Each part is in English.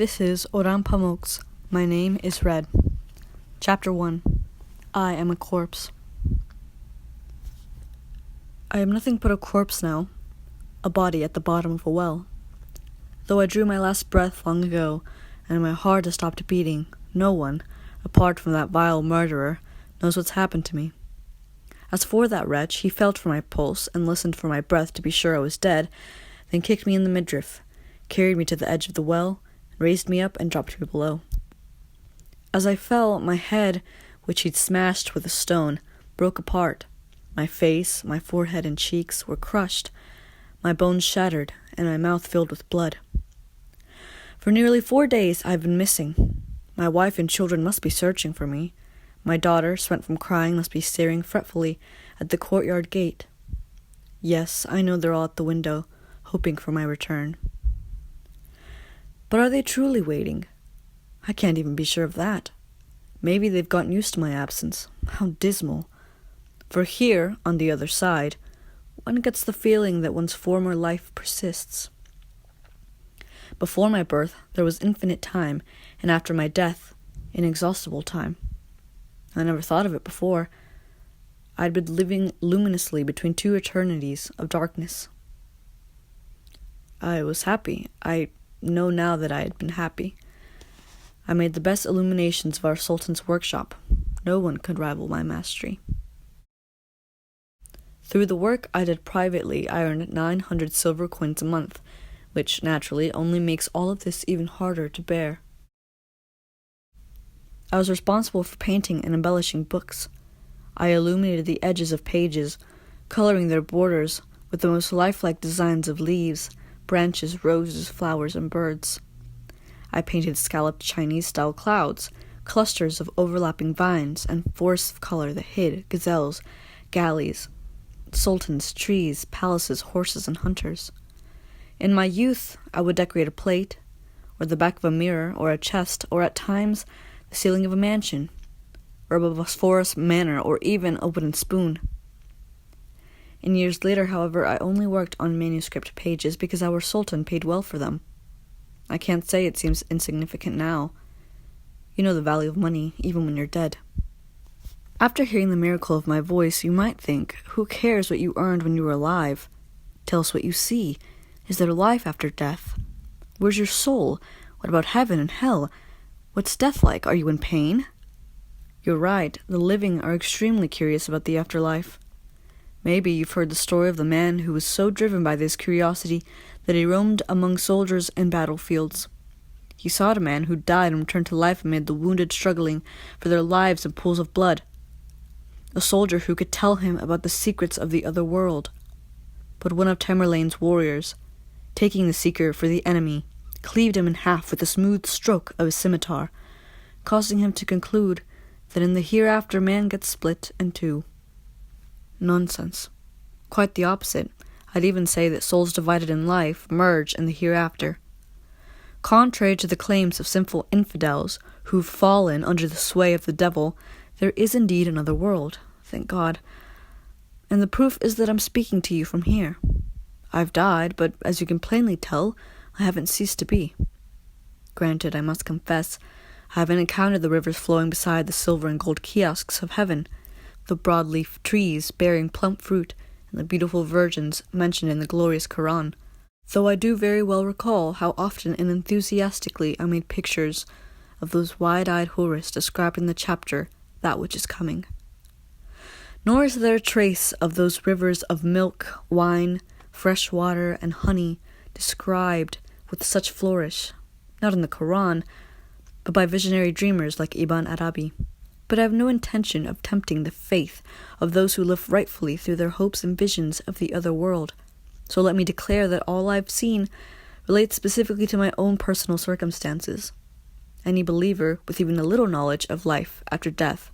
This is Orhan Pamuk's My Name is Red. Chapter 1. I am a corpse. I am nothing but a corpse now, a body at the bottom of a well. Though I drew my last breath long ago, and my heart has stopped beating, no one, apart from that vile murderer, knows what's happened to me. As for that wretch, he felt for my pulse and listened for my breath to be sure I was dead, then kicked me in the midriff, carried me to the edge of the well, raised me up and dropped me below. As I fell, my head, which he'd smashed with a stone, broke apart. My face, my forehead and cheeks were crushed, my bones shattered, and my mouth filled with blood. For nearly 4 days I have been missing. My wife and children must be searching for me. My daughter, spent from crying, must be staring fretfully at the courtyard gate. Yes, I know they're all at the window, hoping for my return. But are they truly waiting? I can't even be sure of that. Maybe they've gotten used to my absence. How dismal. For here, on the other side, one gets the feeling that one's former life persists. Before my birth, there was infinite time, and after my death, inexhaustible time. I never thought of it before. I'd been living luminously between two eternities of darkness. I was happy. I know now that I had been happy. I made the best illuminations of our Sultan's workshop. No one could rival my mastery. Through the work I did privately, I earned 900 silver coins a month, which naturally only makes all of this even harder to bear. I was responsible for painting and embellishing books. I illuminated the edges of pages, coloring their borders with the most lifelike designs of leaves, branches, roses, flowers, and birds. I painted scalloped Chinese-style clouds, clusters of overlapping vines, and forests of color that hid gazelles, galleys, sultans, trees, palaces, horses, and hunters. In my youth, I would decorate a plate, or the back of a mirror, or a chest, or at times the ceiling of a mansion, or a Bosphorus manor, or even a wooden spoon. In years later, however, I only worked on manuscript pages because our Sultan paid well for them. I can't say it seems insignificant now. You know the value of money, even when you're dead. After hearing the miracle of my voice, you might think, who cares what you earned when you were alive? Tell us what you see. Is there life after death? Where's your soul? What about heaven and hell? What's death like? Are you in pain? You're right, the living are extremely curious about the afterlife. Maybe you've heard the story of the man who was so driven by this curiosity that he roamed among soldiers and battlefields. He sought a man who died and returned to life amid the wounded struggling for their lives in pools of blood. A soldier who could tell him about the secrets of the other world. But one of Tamerlane's warriors, taking the seeker for the enemy, cleaved him in half with a smooth stroke of his scimitar, causing him to conclude that in the hereafter man gets split in two. Nonsense. Quite the opposite. I'd even say that souls divided in life merge in the hereafter. Contrary to the claims of sinful infidels who've fallen under the sway of the devil, there is indeed another world, thank God. And the proof is that I'm speaking to you from here. I've died, but as you can plainly tell, I haven't ceased to be. Granted, I must confess, I haven't encountered the rivers flowing beside the silver and gold kiosks of heaven, the broad-leaf trees bearing plump fruit, and the beautiful virgins mentioned in the glorious Quran, though I do very well recall how often and enthusiastically I made pictures of those wide-eyed houris described in the chapter, That Which Is Coming. Nor is there a trace of those rivers of milk, wine, fresh water, and honey described with such flourish, not in the Quran, but by visionary dreamers like Ibn Arabi. But I have no intention of tempting the faith of those who live rightfully through their hopes and visions of the other world. So let me declare that all I've seen relates specifically to my own personal circumstances. Any believer with even a little knowledge of life after death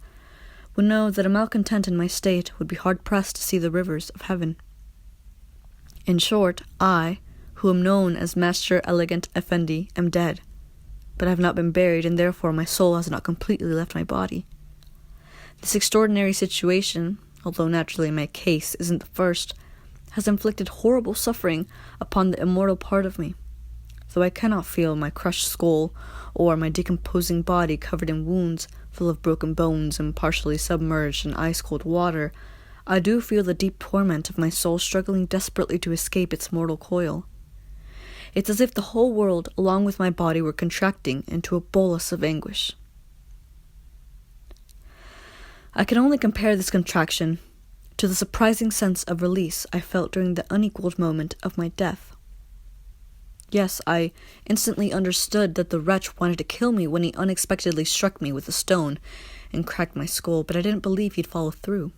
would know that a malcontent in my state would be hard-pressed to see the rivers of heaven. In short, I, who am known as Master Elegant Effendi, am dead, but I have not been buried, and therefore my soul has not completely left my body. This extraordinary situation, although naturally my case isn't the first, has inflicted horrible suffering upon the immortal part of me. though I cannot feel my crushed skull or my decomposing body covered in wounds, full of broken bones and partially submerged in ice-cold water, I do feel the deep torment of my soul struggling desperately to escape its mortal coil. It's as if the whole world, along with my body, were contracting into a bolus of anguish. I can only compare this contraction to the surprising sense of release I felt during the unequaled moment of my death. Yes, I instantly understood that the wretch wanted to kill me when he unexpectedly struck me with a stone and cracked my skull, but I didn't believe he'd follow through.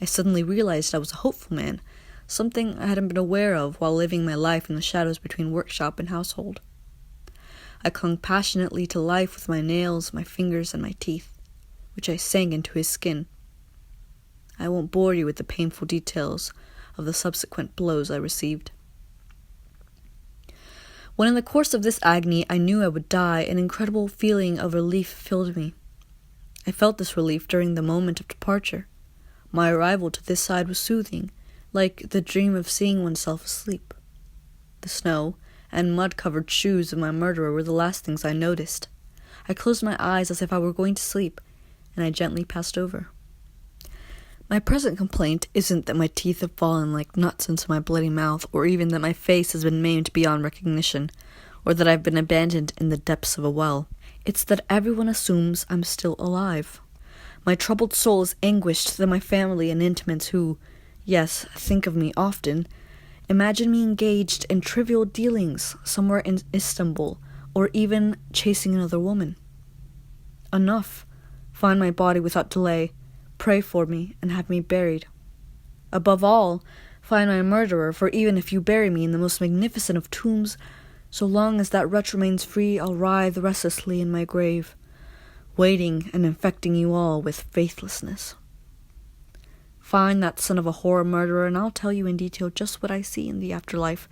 I suddenly realized I was a hopeful man, something I hadn't been aware of while living my life in the shadows between workshop and household. I clung passionately to life with my nails, my fingers, and my teeth, which I sank into his skin. I won't bore you with the painful details of the subsequent blows I received. When in the course of this agony I knew I would die, an incredible feeling of relief filled me. I felt this relief during the moment of departure. My arrival to this side was soothing, like the dream of seeing oneself asleep. The snow and mud-covered shoes of my murderer were the last things I noticed. I closed my eyes as if I were going to sleep, and I gently passed over. My present complaint isn't that my teeth have fallen like nuts into my bloody mouth, or even that my face has been maimed beyond recognition, or that I've been abandoned in the depths of a well. It's that everyone assumes I'm still alive. My troubled soul is anguished that my family and intimates who, yes, think of me often, imagine me engaged in trivial dealings somewhere in Istanbul, or even chasing another woman. Enough. Find my body without delay, pray for me, and have me buried. Above all, find my murderer, for even if you bury me in the most magnificent of tombs, so long as that wretch remains free, I'll writhe restlessly in my grave, waiting and infecting you all with faithlessness. Find that son of a whore murderer, and I'll tell you in detail just what I see in the afterlife.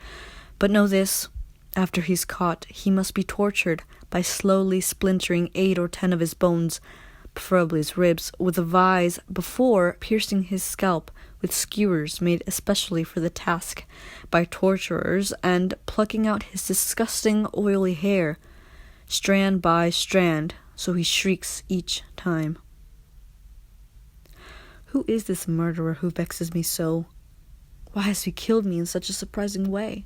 But know this, after he's caught, he must be tortured by slowly splintering 8 or 10 of his bones, preferably his ribs, with a vise, before piercing his scalp with skewers made especially for the task by torturers, and plucking out his disgusting oily hair, strand by strand, so he shrieks each time. Who is this murderer who vexes me so? Why has he killed me in such a surprising way?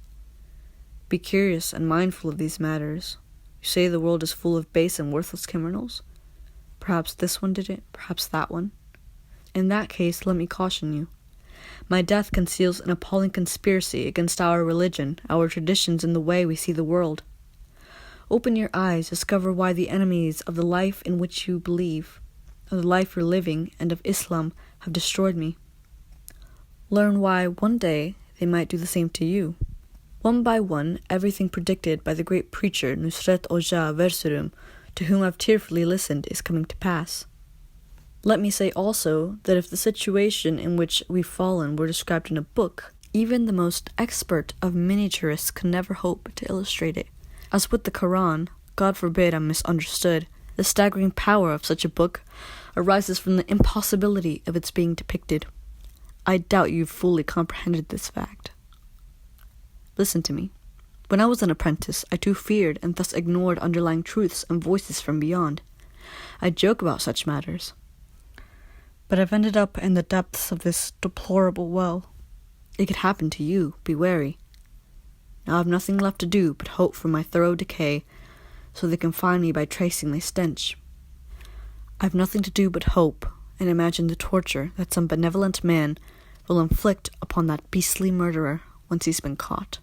Be curious and mindful of these matters. You say the world is full of base and worthless criminals? Perhaps this one did it, perhaps that one. In that case, let me caution you. My death conceals an appalling conspiracy against our religion, our traditions, and the way we see the world. Open your eyes, discover why the enemies of the life in which you believe, of the life you're living, and of Islam have destroyed me. Learn why one day they might do the same to you. One by one, everything predicted by the great preacher Nusret Hoca Verserum, to whom I've tearfully listened, is coming to pass. Let me say also that if the situation in which we've fallen were described in a book, even the most expert of miniaturists can never hope to illustrate it. As with the Quran, God forbid I'm misunderstood, the staggering power of such a book arises from the impossibility of its being depicted. I doubt you've fully comprehended this fact. Listen to me. When I was an apprentice, I too feared and thus ignored underlying truths and voices from beyond. I joke about such matters. But I've ended up in the depths of this deplorable well. It could happen to you, be wary. Now I've nothing left to do but hope for my thorough decay, so they can find me by tracing my stench. I've nothing to do but hope, and imagine the torture that some benevolent man will inflict upon that beastly murderer once he's been caught.